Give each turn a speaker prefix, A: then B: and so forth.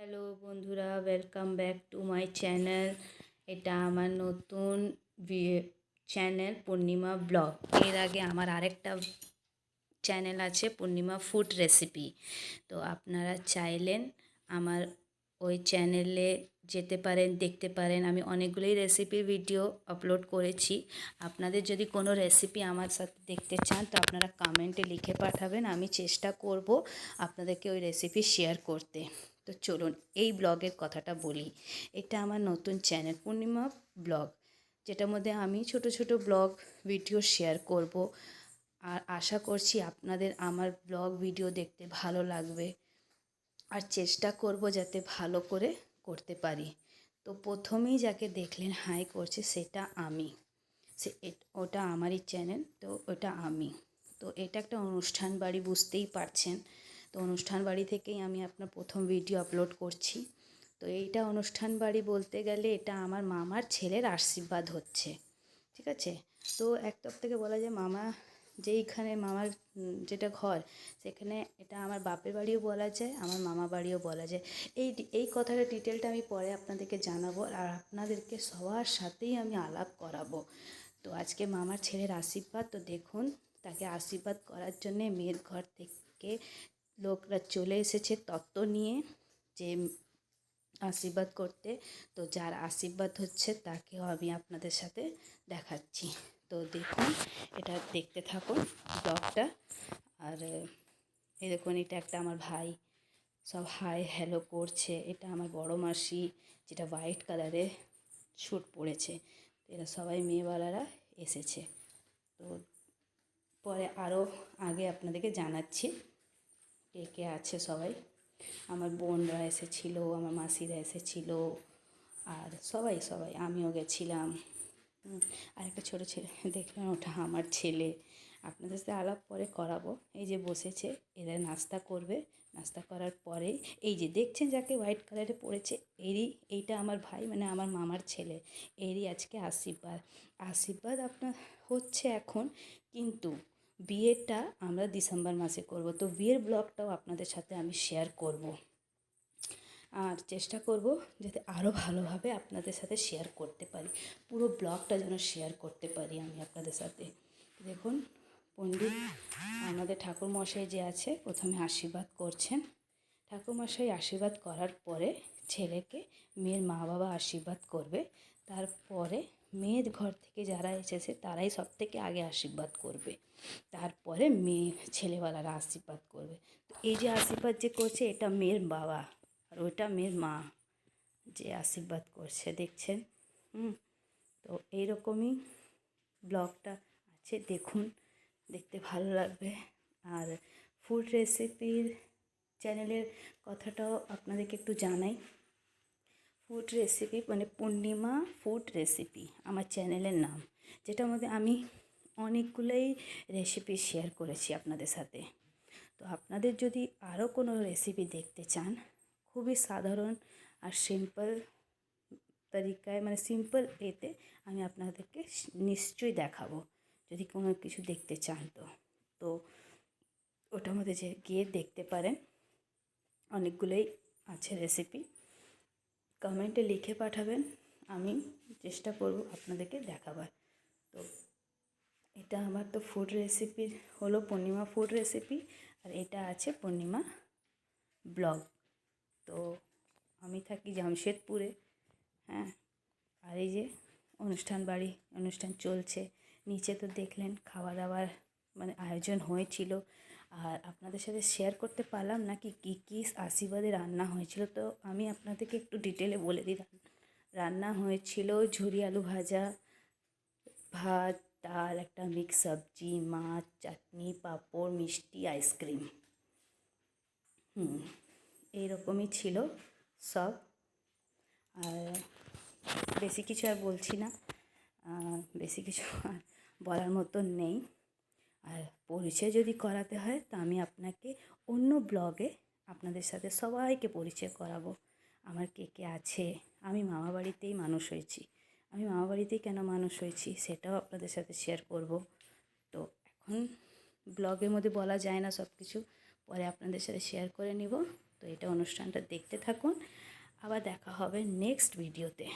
A: Hello বন্ধুরা, welcome back to my channel. এটা আমার নতুন চ্যানেল পূর্ণিমা ব্লগ। এর আগে আমার আরেকটা চ্যানেল আছে পূর্ণিমা ফুড রেসিপি। তো আপনারা চাইলেন আমার ওই চ্যানেলে যেতে পারেন, দেখতে পারেন। আমি অনেকগুলোই রেসিপির ভিডিও আপলোড করেছি। আপনাদের যদি কোনো রেসিপি আমার সাথে দেখতে চান তো আপনারা কমেন্টে লিখে পাঠাবেন। আমি চেষ্টা করব আপনাদেরকে ওই রেসিপি শেয়ার করতে। তো চলুন এই ব্লগের কথাটা বলি। এটা আমার নতুন চ্যানেল পূর্ণিমা ব্লগ, যেটার মধ্যে আমি ছোট ছোট ব্লগ ভিডিও শেয়ার করব। আর আশা করছি আপনাদের আমার ব্লগ ভিডিও দেখতে ভালো লাগবে, আর চেষ্টা করব যাতে ভালো করে করতে পারি। তো প্রথমেই যাকে দেখলেন হাই করছে সেটা আমি, ওটা আমারই চ্যানেল। তো ওটা আমি। তো এটা একটা অনুষ্ঠান বাড়ি, বুঝতেই পারছেন। তো অনুষ্ঠান বাড়ি থেকেই আমি আপনার প্রথম ভিডিও আপলোড করছি। তো এইটা অনুষ্ঠান বাড়ি বলতে গেলে এটা আমার মামার ছেলের আশীর্বাদ হচ্ছে, ঠিক আছে। তো এক তরফ থেকে বলা যায় মামা যেইখানে মামার যেটা ঘর, সেখানে এটা আমার বাপের বাড়িও বলা যায়, আমার মামা বাড়িও বলা যায়। এই কথাটা ডিটেলটা আমি পরে আপনাদেরকে জানাবো, আর আপনাদেরকে সবার সাথেই আমি আলাপ করাবো। তো আজকে মামার ছেলের আশীর্বাদ। তো দেখুন, তাকে আশীর্বাদ করার জন্যে মেয়ের ঘর থেকে লোকরা চলে এসেছে তত্ত্ব নিয়ে, যে আশীর্বাদ করতে। তো যার আশীর্বাদ হচ্ছে তাকেও আমি আপনাদের সাথে দেখাচ্ছি। তো দেখুন, এটা দেখতে থাকুন ব্লগটা। আর এই দেখুন, এটা একটা আমার ভাই, সব হাই হ্যালো করছে। এটা আমার বড় মাসি, যেটা হোয়াইট কালারের স্যুট পরেছে। এরা সবাই মেয়েওয়ালারা এসেছে। তো পরে আরও আগে আপনাদেরকে জানাচ্ছি কে কে আছে সবাই। আমার বোনরা এসেছিলো, আমার মাসিরা এসেছিলো, আর সবাই সবাই আমিও গেছিলাম। আর একটা ছোটো ছেলে দেখলাম, ওটা আমার ছেলে। আপনাদের সাথে আলাপ পরে করাবো। এই যে বসেছে, এরা নাস্তা করবে। নাস্তা করার পরে এই যে দেখছেন যাকে হোয়াইট কালারে পড়েছে, এইটা আমার ভাই, মানে আমার মামার ছেলে। এরই আজকে আশীর্বাদ। আশীর্বাদ আপনার হচ্ছে এখন, কিন্তু বিয়েটা আমরা ডিসেম্বর মাসে করব। তো বিয়ের ব্লগটাও আপনাদের সাথে আমি শেয়ার করব, আর চেষ্টা করব যাতে আরও ভালোভাবে আপনাদের সাথে শেয়ার করতে পারি। পুরো ব্লগটা যেন শেয়ার করতে পারি আমি আপনাদের সাথে। দেখুন, পণ্ডিত আমাদের ঠাকুরমশাই যে আছে, প্রথমে আশীর্বাদ করছেন। ঠাকুরমশাই আশীর্বাদ করার পরে ছেলেকে মেয়ের মা বাবা আশীর্বাদ করবে। তারপরে মেয়ের ঘর থেকে যারা এসেছে তারাই সব থেকে আগে আশীর্বাদ করবে। তারপরে মেয়ে ছেলেওয়ালারা আশীর্বাদ করবে। তো এই যে আশীর্বাদ যে করছে, এটা মেয়ের বাবা, আর ওটা মেয়ের মা যে আশীর্বাদ করছে, দেখছেন। তো এইরকমই ব্লগটা আছে, দেখুন, দেখতে ভালো লাগবে। আর ফুড রেসিপির চ্যানেলের কথাটাও আপনাদেরকে একটু জানাই। ফুড রেসিপি মানে পূর্ণিমা ফুড রেসিপি আমার চ্যানেলের নাম, যেটার মধ্যে আমি অনেকগুলোই রেসিপি শেয়ার করেছি আপনাদের সাথে। তো আপনাদের যদি আরও কোনো রেসিপি দেখতে চান, খুবই সাধারণ আর সিম্পল তরিকায়, মানে সিম্পল এতে আমি আপনাদেরকে নিশ্চয়ই দেখাবো। যদি কোনো কিছু দেখতে চান তো ওটার মধ্যে যে গিয়ে দেখতে পারেন। অনেকগুলোই আছে রেসিপি, কমেন্টে লিখে পাঠাবেন, আমি চেষ্টা করব আপনাদেরকে দেখাবার। তো এটা আমার তো ফুড রেসিপির হলো পূর্ণিমা ফুড রেসিপি, আর এটা আছে পূর্ণিমা ব্লগ। তো আমি থাকি জামশেদপুরে, হ্যাঁ। আর এই যে অনুষ্ঠান বাড়ি, অনুষ্ঠান চলছে। নিচে তো দেখলেন খাওয়া দাওয়ার মানে আয়োজন হয়েছিল, আর আপনাদের সাথে শেয়ার করতে পারলাম না কি কী কী আশীর্বাদে রান্না হয়েছিল। তো আমি আপনাদেরকে একটু ডিটেলে বলে দিই। রান্না হয়েছিল ঝুরি আলু ভাজা, ভাত, ডাল, একটা মিক্স সবজি, মাছ, চাটনি, পাঁপড়, মিষ্টি, আইসক্রিম। এইরকমই ছিল সব। আর বেশি কিছু আর বলছি না, বেশি কিছু আর বলার মতো নেই। আর পরিচয় যদি করাতে হয় তো আমি আপনাকে অন্য ব্লগে আপনাদের সাথে সবাইকে পরিচয় করাবো। আমার কে কে আছে। আমি মামাবাড়িতেই মানুষ হয়েছি। আমি মামাবাড়িতেই কেন মানুষ হয়েছি সেটাও আপনাদের সাথে শেয়ার করব। তো এখন ব্লগের মধ্যে বলা যায় না সব কিছু, পরে আপনাদের সাথে শেয়ার করে নিব। তো এটা অনুষ্ঠানটা দেখতে থাকুন, আবার দেখা হবে নেক্সট ভিডিওতে।